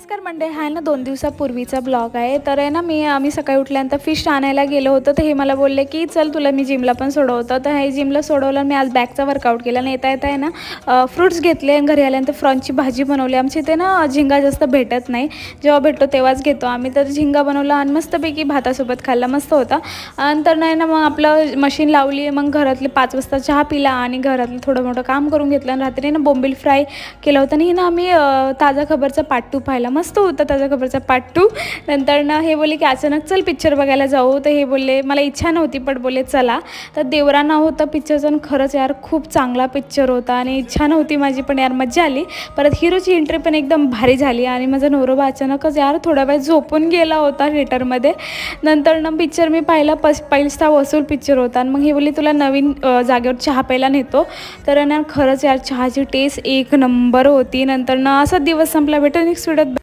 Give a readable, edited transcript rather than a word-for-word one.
नमस्कार मंडळी, हा ना 2 दिवसापूर्वीचा ब्लॉग आहे. तर आहे ना आम्ही सकाळी उठल्यानंतर फिश आणायला गेलो होतो. तर हे मला बोलले की चल तुला मी जिमला पण सोडवतो. तर हे जिमला सोडवलं. मी आज बॅकचा वर्कआउट केला आणि येता आहे ना फ्रूट्स घेतले आणि घरी आल्यानंतर फ्रॉन्सची भाजी बनवली. आमच्या इथे ना झिंगा जास्त भेटत नाही, जेव्हा भेटतो तेव्हाच घेतो आम्ही. तर झिंगा बनवला आणि मस्तपैकी भातासोबत खाल्ला, मस्त होता. नंतर नाही ना मग आपलं मशीन लावली. मग घरातले 5 वाजता चहा पिला आणि घरातलं थोडं मोठं काम करून घेतलं. आणि रात्री ना बोंबील फ्राय केलं होतं. आणि ना आम्ही ताजा खबरचा पार्ट 2 पाहिला, मस्त होता ताजा खबरचा पार्ट 2. नंतर ना हे बोलले की अचानक चल पिक्चर बघायला जाऊ. तर हे बोलले, मला इच्छा नव्हती पण बोलले चला. तर देवराना होता पिक्चरचा. खरंच यार खूप चांगला पिक्चर होता आणि इच्छा नव्हती माझी, पण यार मज्जा आली. परत हिरोची एंट्री पण एकदम भारी झाली. आणि माझा नवरोबा अचानकच यार थोडा वेळ झोपून गेला होता थिएटरमध्ये. नंतर ना पिक्चर मी पाहिला, पैसा वसूल पिक्चर होता. आणि मग हे बोलले तुला नवीन जागेवर चहा प्यायला नेतो. तर ना खरंच यार चहाची टेस्ट एक नंबर होती. नंतर ना असा दिवस संपला. भेटून नेक्स्ट व्हिडिओत.